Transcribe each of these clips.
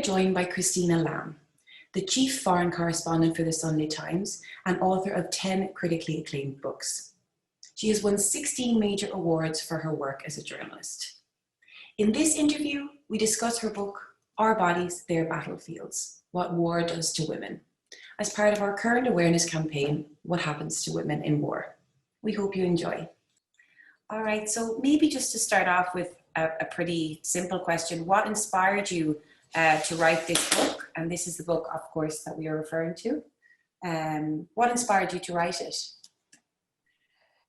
are joined by Christina Lamb, the chief foreign correspondent for the Sunday Times and author of 10 critically acclaimed books. She has won 16 major awards for her work as a journalist. In this interview, we discuss her book, Our Bodies, Their Battlefields: What War Does to Women, as part of our current awareness campaign, What Happens to Women in War. We hope you enjoy. All right, so maybe just to start off with a pretty simple question, what inspired you to write this book? And this is the book, of course, that we are referring to. What inspired you to write it?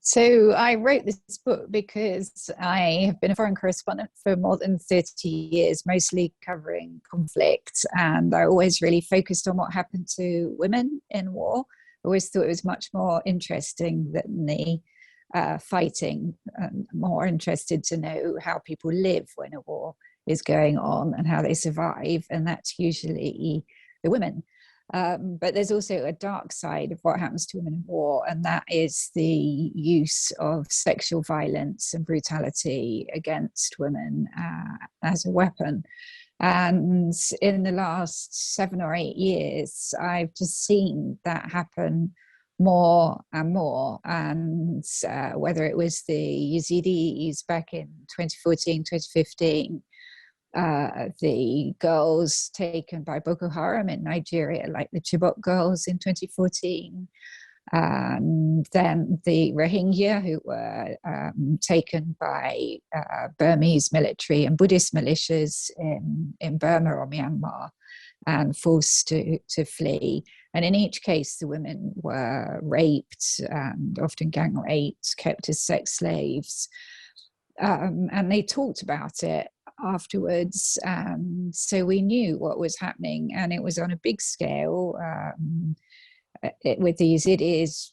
So I wrote this book because I have been a foreign correspondent for more than 30 years, mostly covering conflict. And I always really focused on what happened to women in war. I always thought it was much more interesting than the fighting, more interested to know how people live when a war is going on and how they survive. And that's usually the women. But there's also a dark side of what happens to women in war, and that is the use of sexual violence and brutality against women as a weapon. And in the last 7 or 8 years, I've just seen that happen more and more. And whether it was the Yazidis back in 2014, 2015, the girls taken by Boko Haram in Nigeria, like the Chibok girls in 2014, and then the Rohingya who were taken by Burmese military and Buddhist militias in Burma or Myanmar and forced to flee. And in each case, the women were raped and often gang raped, kept as sex slaves. And they talked about it afterwards. So we knew what was happening, and it was on a big scale. With the Yazidis,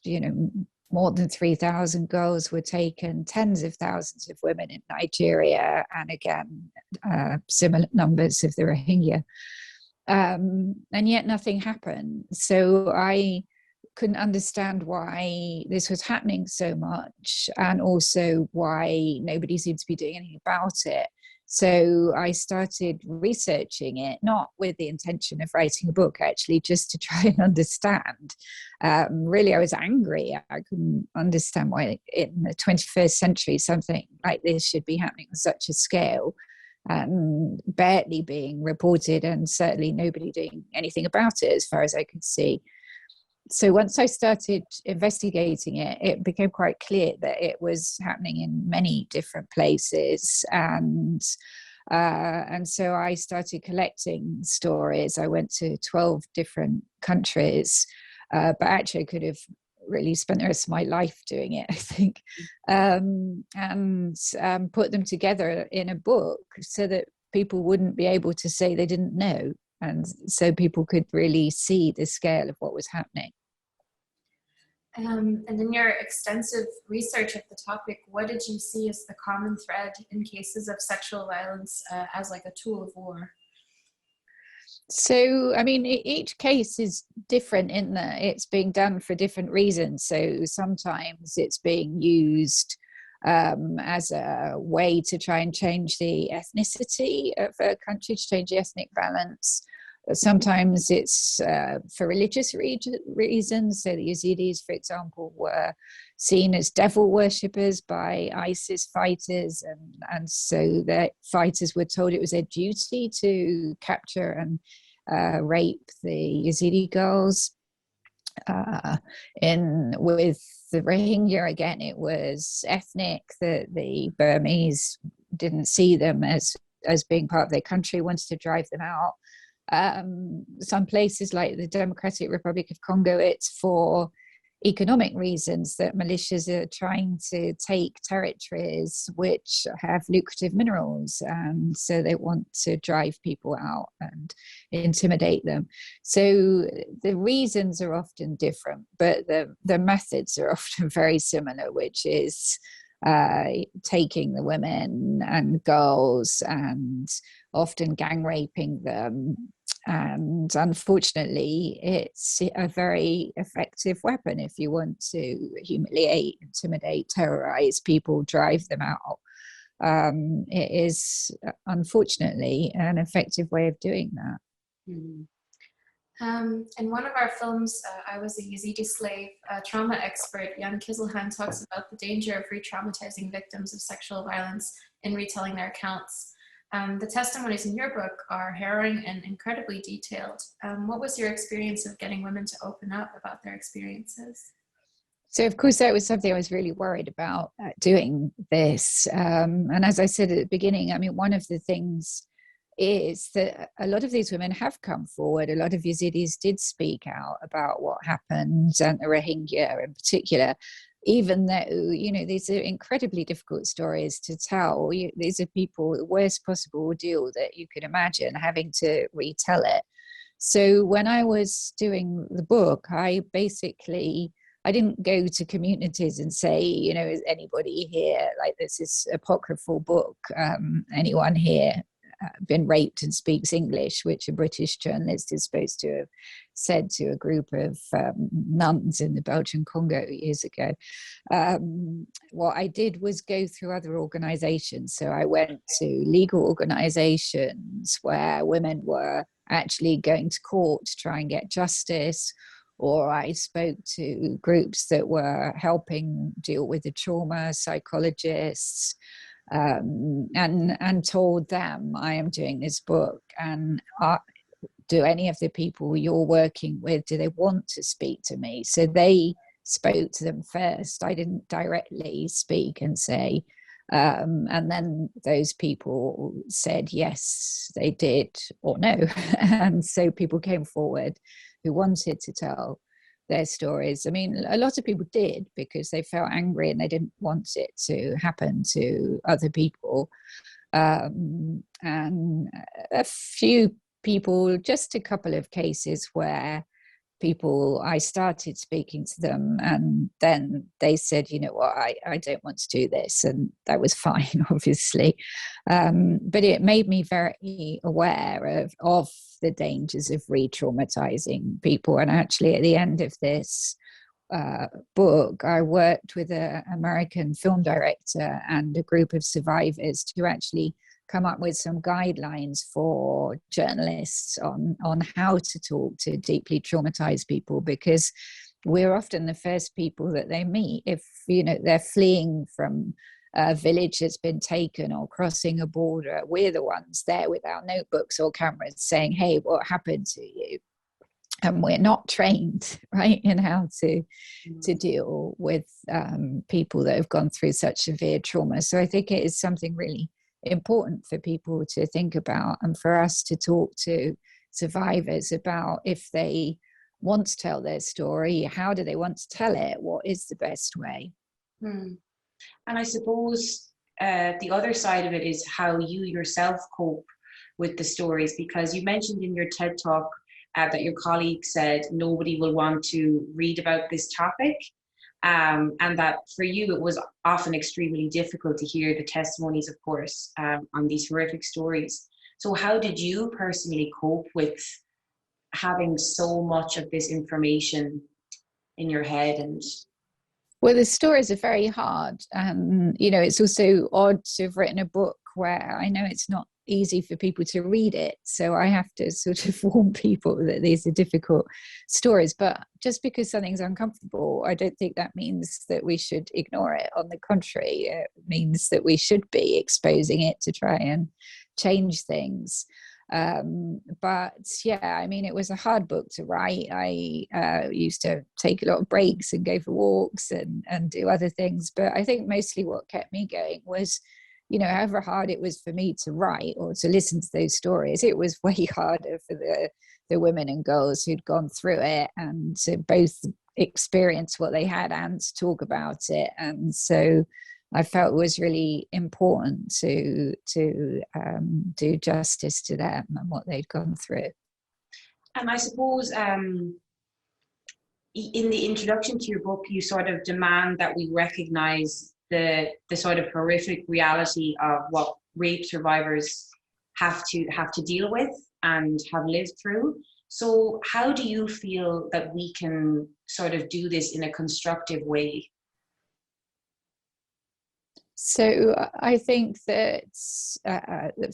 more than 3,000 girls were taken, tens of thousands of women in Nigeria, and again, similar numbers of the Rohingya. And yet nothing happened. So I couldn't understand why this was happening so much, and also why nobody seemed to be doing anything about it. So I started researching it, not with the intention of writing a book, actually, just to try and understand. Really, I was angry. I couldn't understand why in the 21st century something like this should be happening on such a scale, and barely being reported, and certainly nobody doing anything about it as far as I could see. So once I started investigating it, it became quite clear that it was happening in many different places. And so I started collecting stories. I went to 12 different countries, but actually I could have really spent the rest of my life doing it, I think, and put them together in a book so that people wouldn't be able to say they didn't know. And so people could really see the scale of what was happening. And in your extensive research of the topic, what did you see as the common thread in cases of sexual violence as like a tool of war? So, I mean, each case is different in that it's being done for different reasons. So sometimes it's being used as a way to try and change the ethnicity of a country, to change the ethnic balance. Sometimes it's for religious reasons. So the Yazidis, for example, were seen as devil worshippers by ISIS fighters, and so the fighters were told it was their duty to capture and rape the Yazidi girls. With the Rohingya, again, it was ethnic, that the Burmese didn't see them as being part of their country, wanted to drive them out. Some places like the Democratic Republic of Congo, it's for economic reasons, that militias are trying to take territories which have lucrative minerals, and so they want to drive people out and intimidate them. So the reasons are often different, but the methods are often very similar, which is taking the women and girls and often gang raping them. And unfortunately, it's a very effective weapon if you want to humiliate, intimidate, terrorize people, drive them out. It is, unfortunately, an effective way of doing that. Mhm. In one of our films, I Was a Yazidi Slave, a trauma expert, Jan Kizzelhan, talks about the danger of re-traumatizing victims of sexual violence in retelling their accounts. The testimonies in your book are harrowing and incredibly detailed. What was your experience of getting women to open up about their experiences? So, of course, that was something I was really worried about doing this. And as I said at the beginning, I mean, one of the things is that a lot of these women have come forward. A lot of Yazidis did speak out about what happened, and the Rohingya in particular, even though, you know, these are incredibly difficult stories to tell. These are people, the worst possible ordeal that you could imagine, having to retell it. So when I was doing the book, I didn't go to communities and say, you know, is anybody here, like, this is apocryphal book, anyone here been raped and speaks English, which a British journalist is supposed to have said to a group of nuns in the Belgian Congo years ago. What I did was go through other organizations. So I went to legal organizations where women were actually going to court to try and get justice, or I spoke to groups that were helping deal with the trauma, psychologists, and told them, I am doing this book, and do any of the people you're working with, do they want to speak to me? So they spoke to them first. I didn't directly speak and say, and then those people said yes, they did, or no. And so people came forward who wanted to tell their stories. I mean, a lot of people did because they felt angry and they didn't want it to happen to other people. And a few people, just a couple of cases where I started speaking to them, and then they said, you know what, I don't want to do this. And that was fine, obviously. But it made me very aware of the dangers of re-traumatizing people. And actually, at the end of this book, I worked with an American film director and a group of survivors to actually come up with some guidelines for journalists on how to talk to deeply traumatized people, because we're often the first people that they meet. If, you know, they're fleeing from a village that's been taken or crossing a border, we're the ones there with our notebooks or cameras saying, hey, what happened to you? And we're not trained, right, in how to deal with people that have gone through such severe trauma. So I think it is something really important for people to think about, and for us to talk to survivors about, if they want to tell their story, how do they want to tell it? What is the best way? And I suppose the other side of it is how you yourself cope with the stories, because you mentioned in your TED talk that your colleague said nobody will want to read about this topic. And that for you, it was often extremely difficult to hear the testimonies, of course, on these horrific stories. So how did you personally cope with having so much of this information in your head? And well, the stories are very hard. And, you know, it's also odd to have written a book where I know it's not easy for people to read it. So I have to sort of warn people that these are difficult stories. But just because something's uncomfortable, I don't think that means that we should ignore it. On the contrary, it means that we should be exposing it to try and change things. But yeah, I mean, it was a hard book to write. I used to take a lot of breaks and go for walks and do other things. But I think mostly what kept me going was, you know, however hard it was for me to write or to listen to those stories, it was way harder for the women and girls who'd gone through it, and to both experience what they had and to talk about it. And so I felt it was really important to do justice to them and what they'd gone through. I suppose in the introduction to your book, you sort of demand that we recognize the sort of horrific reality of what rape survivors have to deal with and have lived through. So how do you feel that we can sort of do this in a constructive way? So I think that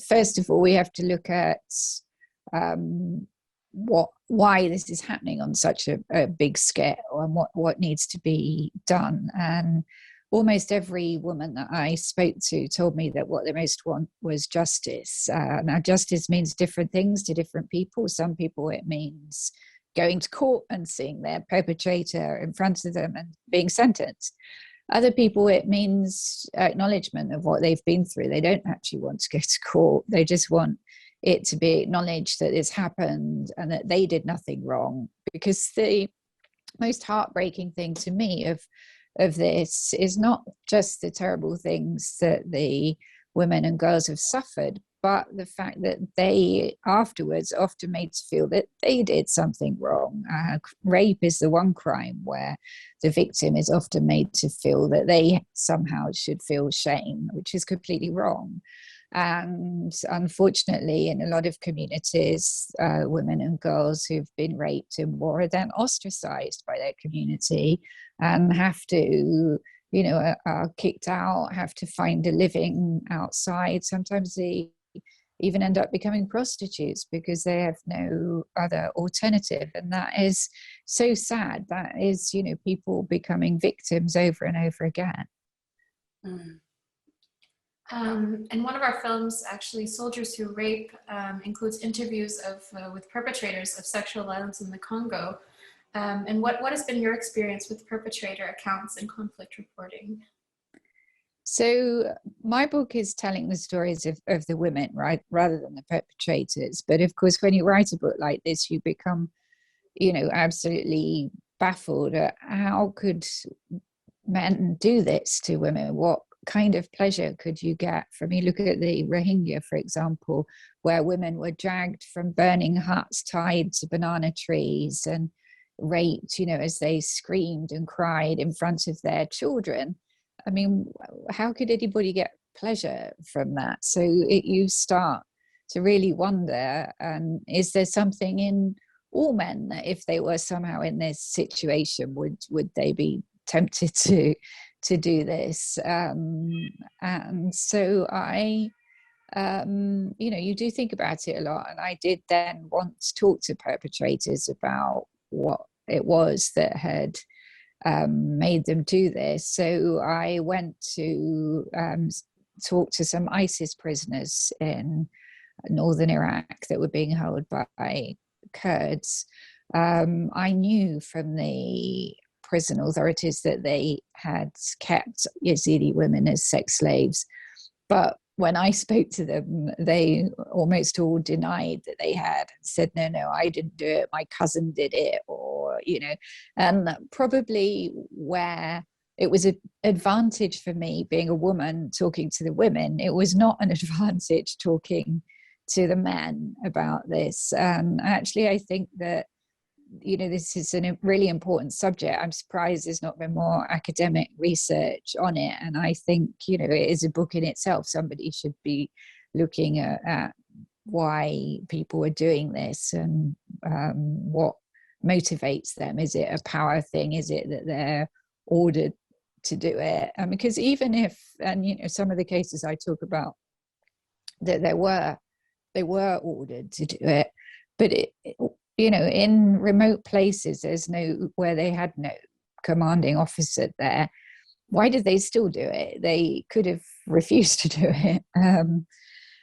first of all, we have to look at why this is happening on such a big scale, and what needs to be done. And almost every woman that I spoke to told me that what they most want was justice. Now, justice means different things to different people. Some people it means going to court and seeing their perpetrator in front of them and being sentenced. Other people, it means acknowledgement of what they've been through. They don't actually want to go to court. They just want it to be acknowledged that it's happened and that they did nothing wrong. Because the most heartbreaking thing to me of this is not just the terrible things that the women and girls have suffered, but the fact that they afterwards often made to feel that they did something wrong. Rape is the one crime where the victim is often made to feel that they somehow should feel shame, which is completely wrong. And unfortunately, in a lot of communities, women and girls who've been raped in war are then ostracized by their community and have to, are kicked out, have to find a living outside. Sometimes they even end up becoming prostitutes because they have no other alternative. And that is so sad. That is, people becoming victims over and over again. Mm. And one of our films, actually, Soldiers Who Rape, includes interviews with perpetrators of sexual violence in the Congo. And what has been your experience with perpetrator accounts and conflict reporting? So my book is telling the stories of the women, right, rather than the perpetrators. But of course, when you write a book like this, you become, absolutely baffled at how could men do this to women? What kind of pleasure could you get from, you look at the Rohingya, for example, where women were dragged from burning huts tied to banana trees and raped, as they screamed and cried in front of their children. I mean, how could anybody get pleasure from that? So you start to really wonder, is there something in all men that if they were somehow in this situation, would they be tempted to do this? And so I, you do think about it a lot. And I did then want to talk to perpetrators about what it was that had made them do this. So I went to talk to some ISIS prisoners in northern Iraq that were being held by Kurds. I knew from the prison authorities that they had kept Yazidi women as sex slaves, but when I spoke to them, they almost all denied that they had, said, no, I didn't do it, my cousin did it, or, and probably where it was an advantage for me being a woman talking to the women, it was not an advantage talking to the men about this. And actually, I think that, this is a really important subject. I'm surprised there's not been more academic research on it. And I think, it is a book in itself. Somebody should be looking at why people are doing this and what motivates them. Is it a power thing? Is it that they're ordered to do it? Because even if, and some of the cases I talk about, that they were ordered to do it, but in remote places, where they had no commanding officer there, why did they still do it? They could have refused to do it.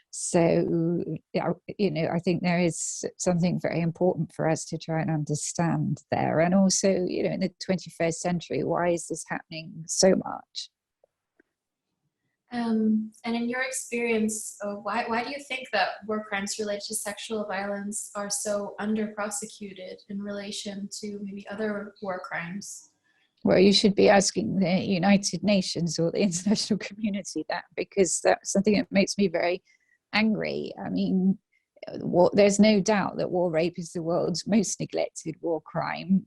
So, I think there is something very important for us to try and understand there. And also, in the 21st century, why is this happening so much? And in your experience, why do you think that war crimes related to sexual violence are so under-prosecuted in relation to maybe other war crimes? Well, you should be asking the United Nations or the international community that, because that's something that makes me very angry. I mean, there's no doubt that war rape is the world's most neglected war crime.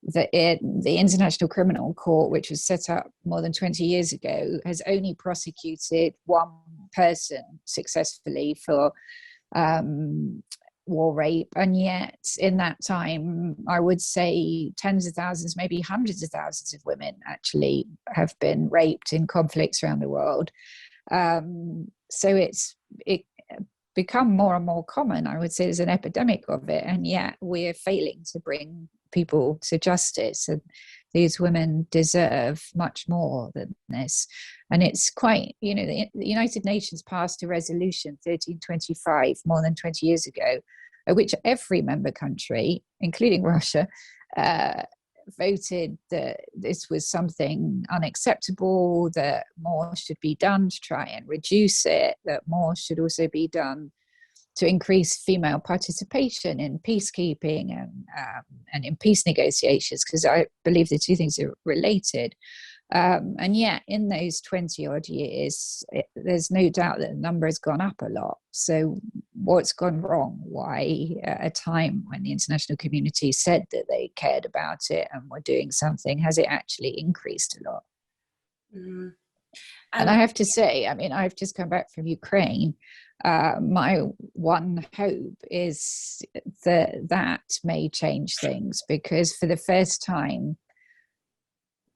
The International Criminal Court, which was set up more than 20 years ago, has only prosecuted one person successfully for war rape. And yet in that time, I would say tens of thousands, maybe hundreds of thousands of women actually have been raped in conflicts around the world. So become more and more common. I would say there's an epidemic of it, and yet we're failing to bring people to justice. And these women deserve much more than this. And it's quite, the United Nations passed a resolution 1325 more than 20 years ago, which every member country, including Russia, voted that this was something unacceptable, that more should be done to try and reduce it, that more should also be done to increase female participation in peacekeeping and in peace negotiations, because I believe the two things are related. And yet in those 20 odd years, there's no doubt that the number has gone up a lot. So what's gone wrong? Why, at a time when the international community said that they cared about it and were doing something, has it actually increased a lot? Mm. And I have to say, I mean, I've just come back from Ukraine. My one hope is that may change things, because for the first time,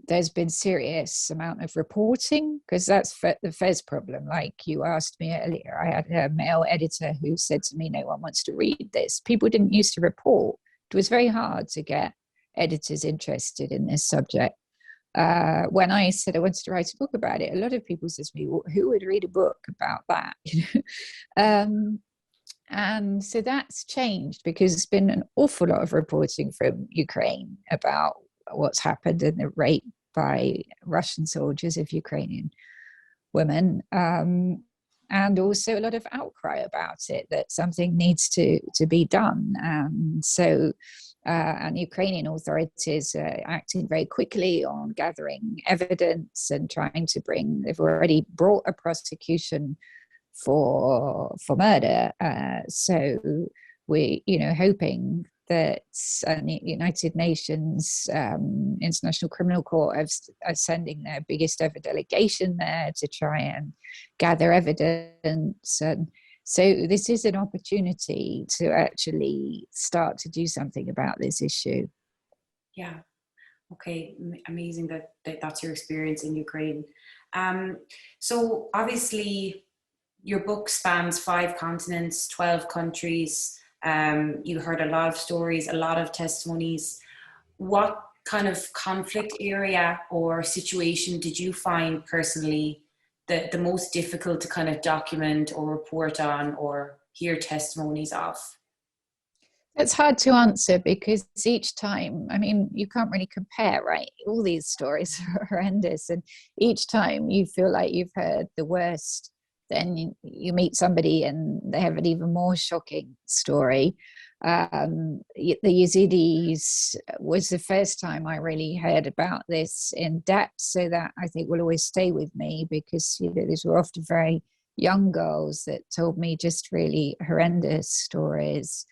there's been serious amount of reporting, because that's the first problem. Like you asked me earlier, I had a male editor who said to me, no one wants to read this. People didn't used to report. It was very hard to get editors interested in this subject. When I said I wanted to write a book about it, a lot of people said to me, well, who would read a book about that? And so that's changed, because there's been an awful lot of reporting from Ukraine about what's happened and the rape by Russian soldiers of Ukrainian women, and also a lot of outcry about it, that something needs to be done. And Ukrainian authorities are acting very quickly on gathering evidence and trying to they've already brought a prosecution for murder. So we, hoping that the United Nations International Criminal Court are sending their biggest ever delegation there to try and gather evidence. And so this is an opportunity to actually start to do something about this issue. Yeah. Okay. Amazing that's your experience in Ukraine. So obviously your book spans 5 continents, 12 countries. You heard a lot of stories, a lot of testimonies. What kind of conflict area or situation did you find personally the most difficult to kind of document or report on or hear testimonies of? It's hard to answer, because each time, I mean, you can't really compare, right? All these stories are horrendous, and each time you feel like you've heard the worst. Then you meet somebody and they have an even more shocking story. The Yazidis was the first time I really heard about this in depth, so that I think will always stay with me, because these were often very young girls that told me just really horrendous stories.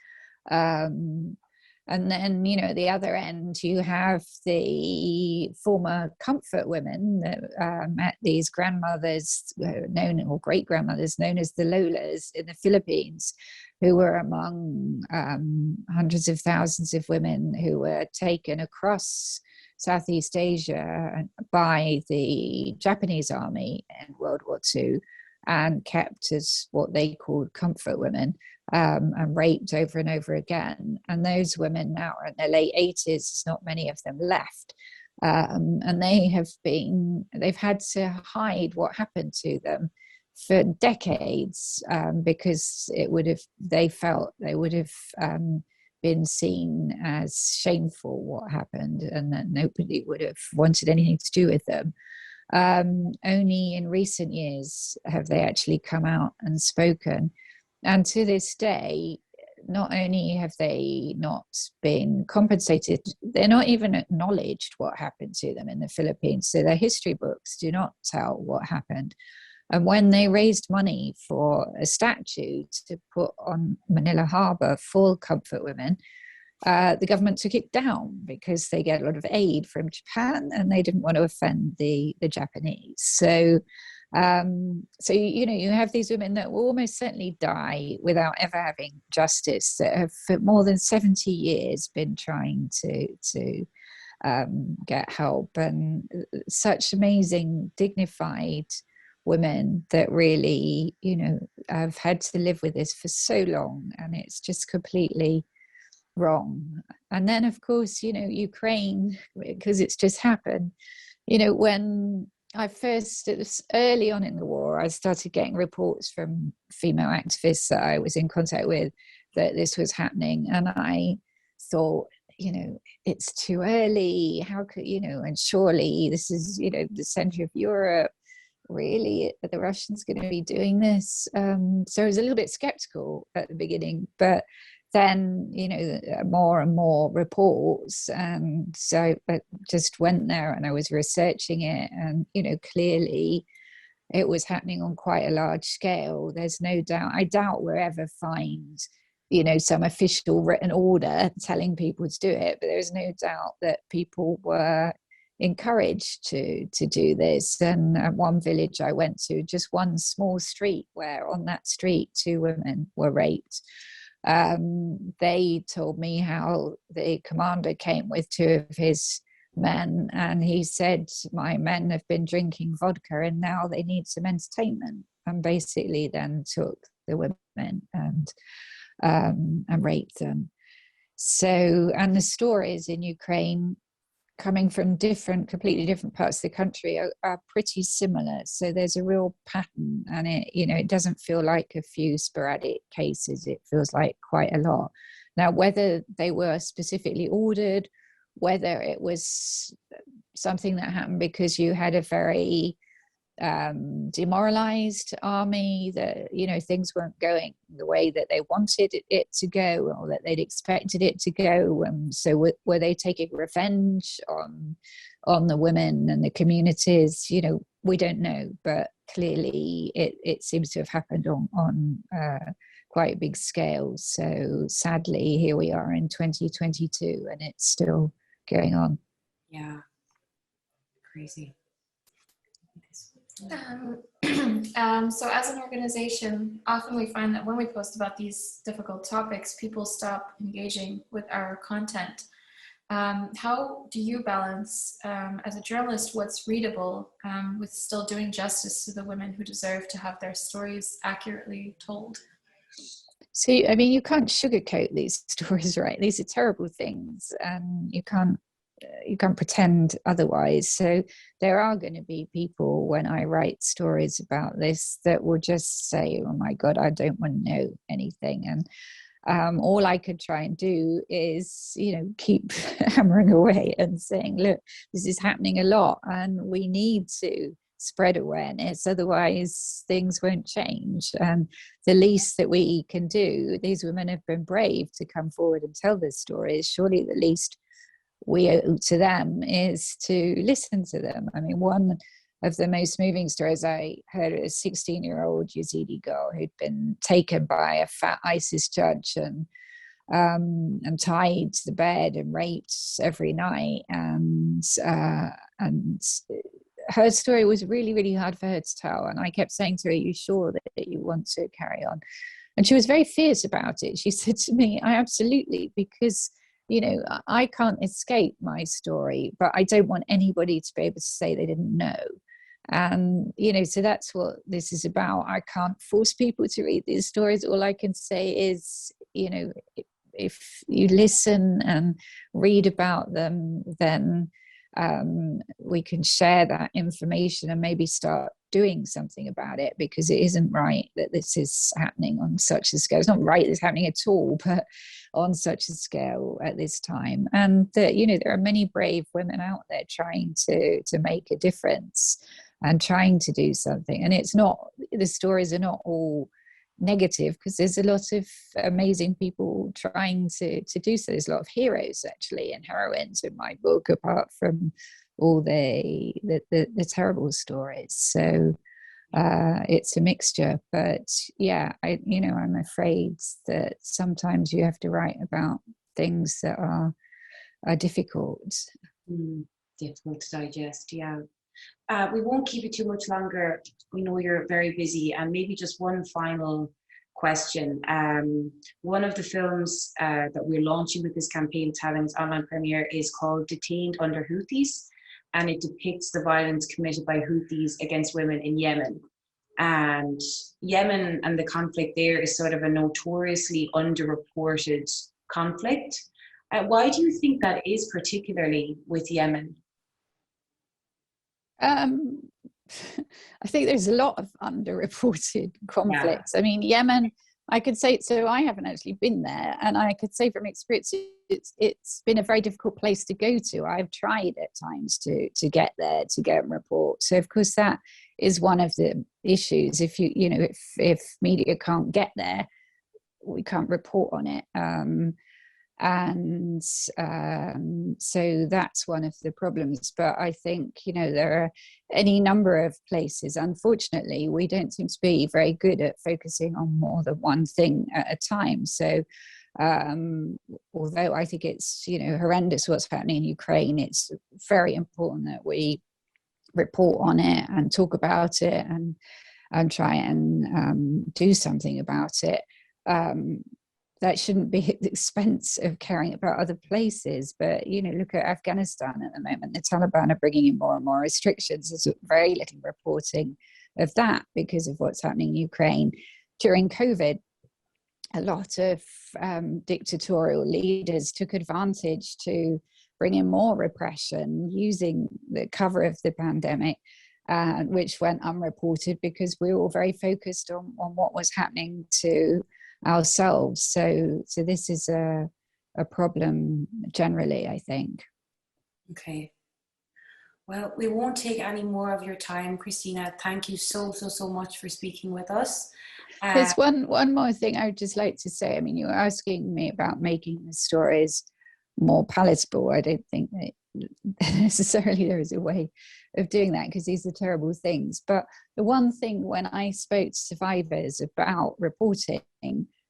And then, at the other end, you have the former comfort women that met these grandmothers or great grandmothers known as the Lolas in the Philippines, who were among hundreds of thousands of women who were taken across Southeast Asia by the Japanese army in World War II and kept as what they called comfort women. And raped over and over again. And those women now are in their late 80s. There's not many of them left. And they've had to hide what happened to them for decades, because they felt they would have been seen as shameful what happened, and that nobody would have wanted anything to do with them. Only in recent years have they actually come out and spoken. And to this day, not only have they not been compensated, they're not even acknowledged what happened to them in the Philippines. So their history books do not tell what happened. And when they raised money for a statue to put on Manila Harbor for comfort women, the government took it down, because they get a lot of aid from Japan and they didn't want to offend the Japanese. So you have these women that will almost certainly die without ever having justice, that have for more than 70 years been trying to get help, and such amazing, dignified women that really, you know, have had to live with this for so long, and it's just completely wrong. And then, of course, you know, Ukraine, because it's just happened, you know, when it was early on in the war, I started getting reports from female activists that I was in contact with that this was happening. And I thought, you know, it's too early. How could, you know, and surely this is, you know, the center of Europe. Really, are the Russians going to be doing this? So I was a little bit skeptical at the beginning, but then, you know, more and more reports, and so I just went there and I was researching it, and, you know, clearly it was happening on quite a large scale. There's no doubt. I doubt we'll ever find, you know, some official written order telling people to do it, but there's no doubt that people were encouraged to do this. And at one village I went to, just one small street, where on that street 2 women were raped. They told me how the commander came with 2 of his men, and he said, my men have been drinking vodka and now they need some entertainment, and basically then took the women and raped them. So, and the stories in Ukraine coming from completely different parts of the country are pretty similar. So there's a real pattern, and it, you know, it doesn't feel like a few sporadic cases. It feels like quite a lot. Now, whether they were specifically ordered, whether it was something that happened because you had a very demoralized army, that, you know, things weren't going the way that they wanted it to go, or that they'd expected it to go, so were they taking revenge on the women and the communities? You know, we don't know, but clearly it seems to have happened on quite a big scale. So sadly, here we are in 2022 and it's still going on. Yeah, crazy. So as an organization, often we find that when we post about these difficult topics, people stop engaging with our content. How do you balance, as a journalist, what's readable with still doing justice to the women who deserve to have their stories accurately told? So, I mean, you can't sugarcoat these stories, right? These are terrible things, and you can't pretend otherwise. So there are going to be people, when I write stories about this, that will just say, oh my God, I don't want to know anything. And all I could try and do is, you know, keep hammering away and saying, look, this is happening a lot and we need to spread awareness, otherwise things won't change. And the least that we can do, these women have been brave to come forward and tell their stories, surely the least we owe to them is to listen to them. I mean, one of the most moving stories I heard, a 16-year-old Yazidi girl who'd been taken by a fat ISIS judge and tied to the bed and raped every night. And her story was really, really hard for her to tell. And I kept saying to her, are you sure that you want to carry on? And she was very fierce about it. She said to me, I absolutely, because, you know, I can't escape my story, but I don't want anybody to be able to say they didn't know. And, you know, so that's what this is about. I can't force people to read these stories. All I can say is, you know, if you listen and read about them, then we can share that information and maybe start doing something about it, because it isn't right that this is happening on such a scale. It's not right it's happening at all, but on such a scale at this time. And that, you know, there are many brave women out there trying to make a difference and trying to do something. And it's not, the stories are not all negative, because there's a lot of amazing people trying to do so. There's a lot of heroes actually and heroines in my book, apart from all the terrible stories. So it's a mixture. But yeah, I'm afraid that sometimes you have to write about things that are difficult. Difficult to digest, yeah. We won't keep you too much longer. We know you're very busy, and maybe just one final question. One of the films that we're launching with this campaign to have its online premiere is called Detained Under Houthis, and it depicts the violence committed by Houthis against women in Yemen. And Yemen and the conflict there is sort of a notoriously underreported conflict. Why do you think that is, particularly with Yemen? I think there's a lot of underreported Yeah. conflicts. I mean, Yemen, I could say, so I haven't actually been there, and I could say from experience, it's been a very difficult place to go to. I've tried at times to get there, to go and report. So of course that is one of the issues. If if media can't get there, we can't report on it. And so that's one of the problems. But I think, there are any number of places. Unfortunately, we don't seem to be very good at focusing on more than one thing at a time. So although I think it's, horrendous what's happening in Ukraine, it's very important that we report on it and talk about it and try and do something about it. That shouldn't be at the expense of caring about other places. But, look at Afghanistan at the moment. The Taliban are bringing in more and more restrictions. There's very little reporting of that because of what's happening in Ukraine. During COVID, a lot of dictatorial leaders took advantage to bring in more repression using the cover of the pandemic, which went unreported because we were all very focused on what was happening to ourselves. So this is a problem generally, I think. Okay. Well, we won't take any more of your time, Christina. Thank you so much for speaking with us. There's one more thing I would just like to say. I mean, you were asking me about making the stories more palatable. I don't think that necessarily there is a way of doing that because these are terrible things. But the one thing when I spoke to survivors about reporting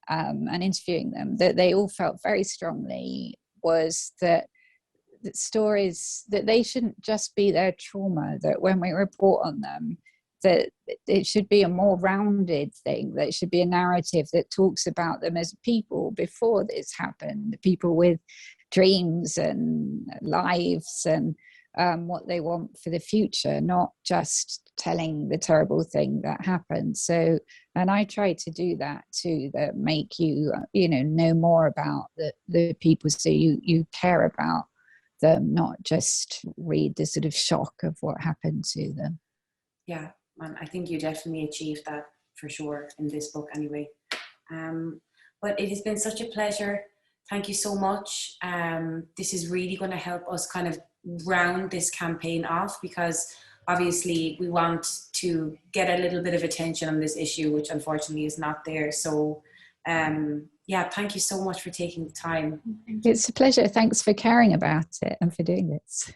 and interviewing them, that they all felt very strongly was that stories, that they shouldn't just be their trauma, that when we report on them, that it should be a more rounded thing, that it should be a narrative that talks about them as people before this happened, people with dreams and lives and what they want for the future, not just telling the terrible thing that happened. So, and I try to do that too, that make you, know more about the people, so you care about them, not just read the sort of shock of what happened to them. Yeah, and I think you definitely achieved that for sure in this book anyway. But it has been such a pleasure. Thank you so much. This is really going to help us kind of round this campaign off, because obviously we want to get a little bit of attention on this issue, which unfortunately is not there. So yeah, thank you so much for taking the time. It's a pleasure. Thanks for caring about it and for doing this.